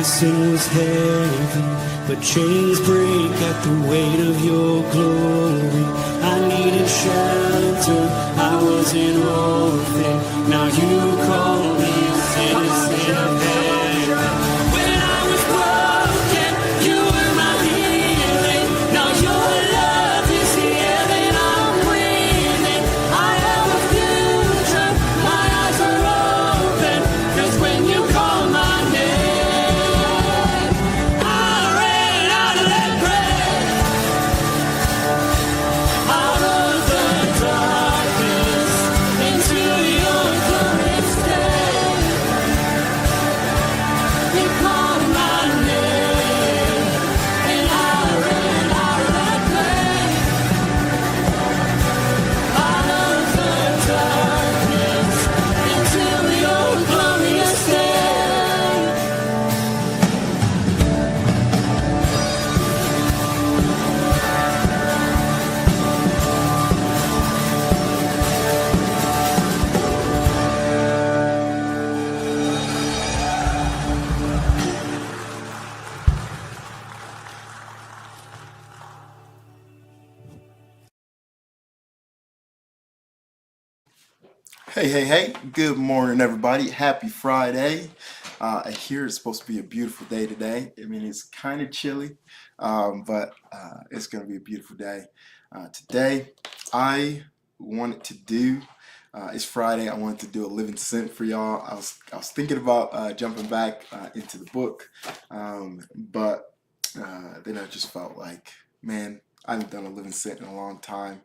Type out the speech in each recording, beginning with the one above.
My sin was heavy, but chains break at the weight of your glory. I needed shelter, I was an orphan. Now you call me a citizen of heaven. When I was broken, you were my healing. Now your love is the air that I'm breathing. I have a future, my eyes are open. 'Cause when you call my name, I ran out of that grave, out of the darkness, into your glorious day. You called my name, and I ran out of that grave, out of the darkness, into your glorious day. Hey, good morning, everybody. Happy Friday. I hear it's supposed to be a beautiful day today. I mean, it's kind of chilly, but it's going to be a beautiful day. Today, I wanted to do, it's Friday, I wanted to do a living cent for y'all. I was thinking about jumping back into the book, but then I just felt like, man, I haven't done a living cent in a long time.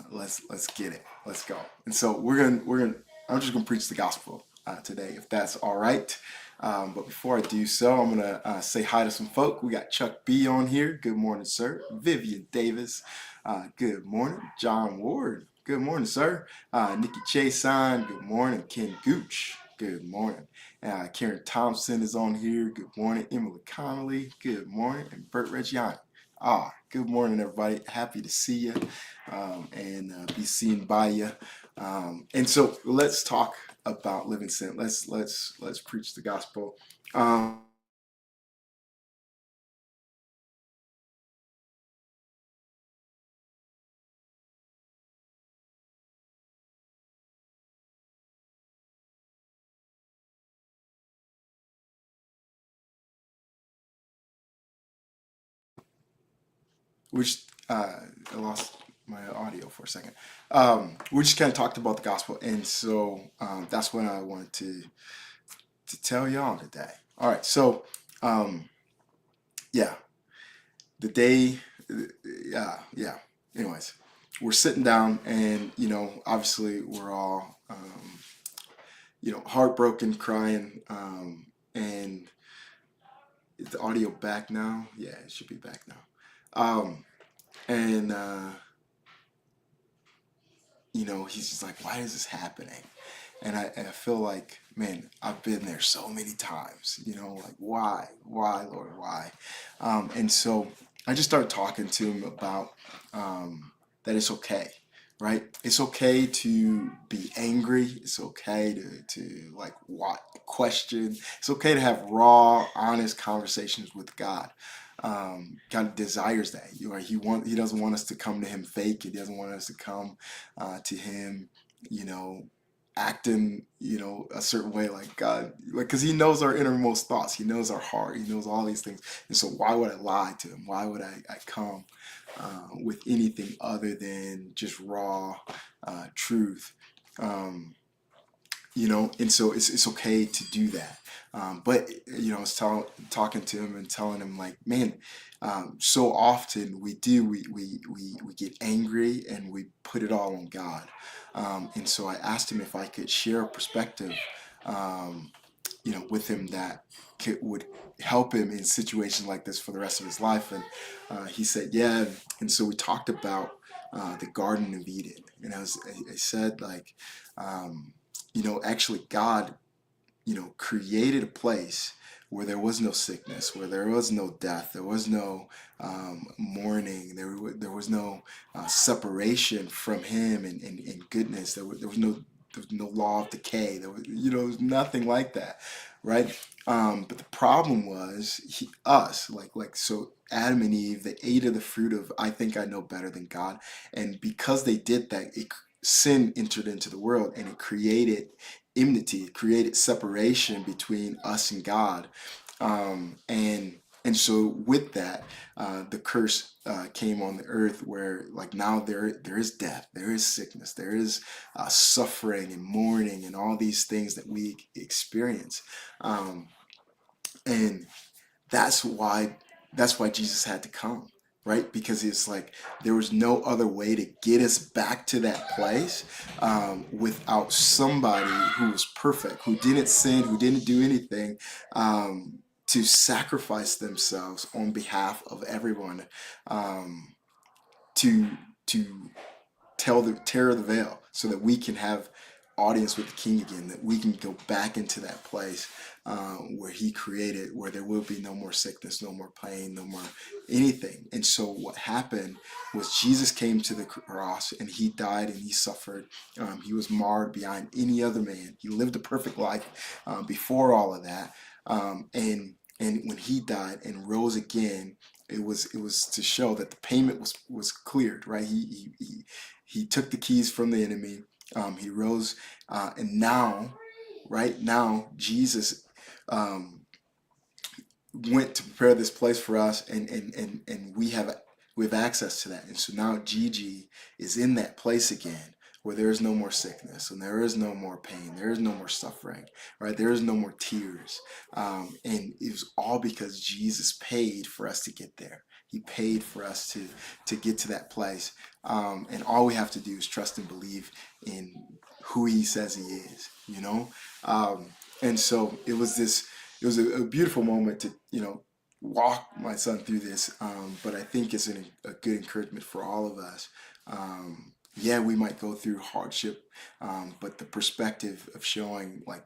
Let's get it. Let's go. And so I'm just gonna preach the gospel today, if that's all right. But before I do so, I'm gonna say hi to some folk. We got Chuck B on here. Good morning, sir. Vivian Davis. Good morning. John Ward. Good morning, sir. Nikki Chason. Good morning. Ken Gooch. Good morning. Karen Thompson is on here. Good morning. Emily Connolly. Good morning. And Bert Reggiani. Good morning, everybody. Happy to see you and be seen by you. And so let's talk about living cent. Let's preach the gospel. Which I lost my audio for a second. We just kind of talked about the gospel, and so that's what I wanted to tell y'all today. All right, so yeah, the day, yeah. Anyways, we're sitting down, and obviously we're all heartbroken, crying, and is the audio back now? Yeah, it should be back now. And he's just like, why is this happening? And I feel like, man, I've been there so many times, like, why, Lord, why? And so I just started talking to him about that it's okay, right? It's okay to be angry. It's okay to like question. It's okay to have raw, honest conversations with God. God desires that. He doesn't want us to come to him fake. He doesn't want us to come to him, acting, a certain way, like God, like, because he knows our innermost thoughts. He knows our heart. He knows all these things. And so why would I lie to him? Why would I come with anything other than just raw truth? And so it's okay to do that. But I was talking to him and telling him, like, man, so often we get angry and we put it all on God. And so I asked him if I could share a perspective, with him that would help him in situations like this for the rest of his life. And he said, yeah. And so we talked about the Garden of Eden. And I said, like, actually God, created a place where there was no sickness, where there was no death, there was no mourning, there was no separation from him and goodness. There was no law of decay. There was nothing like that, right? But the problem was us, so Adam and Eve, they ate of the fruit of I think I know better than God, and because they did that, sin entered into the world, and it created enmity, it created separation between us and God, and so with that, the curse came on the earth, where like now there is death, there is sickness, there is suffering and mourning and all these things that we experience. Um, and that's why Jesus had to come, right? Because it's like there was no other way to get us back to that place, without somebody who was perfect, who didn't sin, who didn't do anything, to sacrifice themselves on behalf of everyone, um, to to tear the veil so that we can have audience with the king again, that we can go back into that place, where he created, where there will be no more sickness, no more pain, no more anything. And so what happened was Jesus came to the cross, and he died and he suffered. He was marred beyond any other man. He lived a perfect life before all of that, and when he died and rose again, it was to show that the payment was cleared, right? He took the keys from the enemy. He rose, and now, right now, Jesus um, went to prepare this place for us, and we have access to that. And so now Gigi is in that place again, where there is no more sickness, and there is no more pain, there is no more suffering, right? There is no more tears, and it was all because Jesus paid for us to get there. He paid for us to get to that place, and all we have to do is trust and believe in who He says He is, um, and so it was a beautiful moment to walk my son through this, but I think it's a good encouragement for all of us. Yeah, we might go through hardship, but the perspective of showing like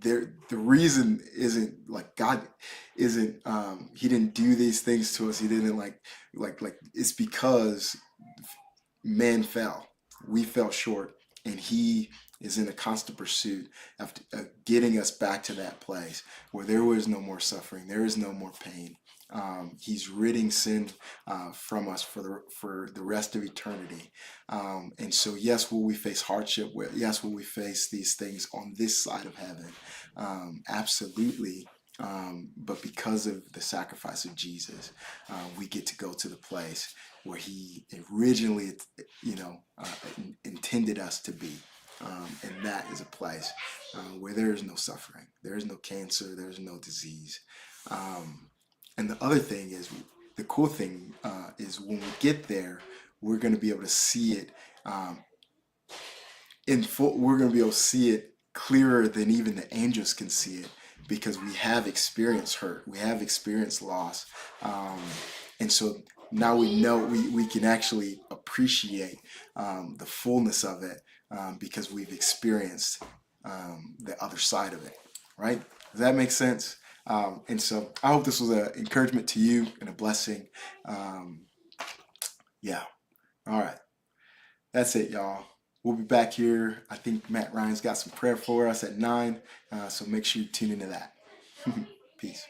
the reason isn't like God isn't, he didn't do these things to us. He didn't like it's because man fell. We fell short, and He is in a constant pursuit of getting us back to that place where there is no more suffering, there is no more pain. He's ridding sin from us for the rest of eternity. And so, yes, will we face hardship? Yes, will we face these things on this side of heaven? Absolutely. But because of the sacrifice of Jesus, we get to go to the place where He originally, intended us to be. And that is a place where there is no suffering, there is no cancer, there is no disease. And the other thing is, the cool thing is when we get there, we're going to be able to see it in full. We're going to be able to see it clearer than even the angels can see it, because we have experienced hurt, we have experienced loss, and so now we know we can actually appreciate the fullness of it, because we've experienced the other side of it, right? Does that make sense? And so I hope this was an encouragement to you and a blessing. Yeah. All right. That's it, y'all. We'll be back here. I think Matt Ryan's got some prayer for us at 9. So make sure you tune into that. Peace.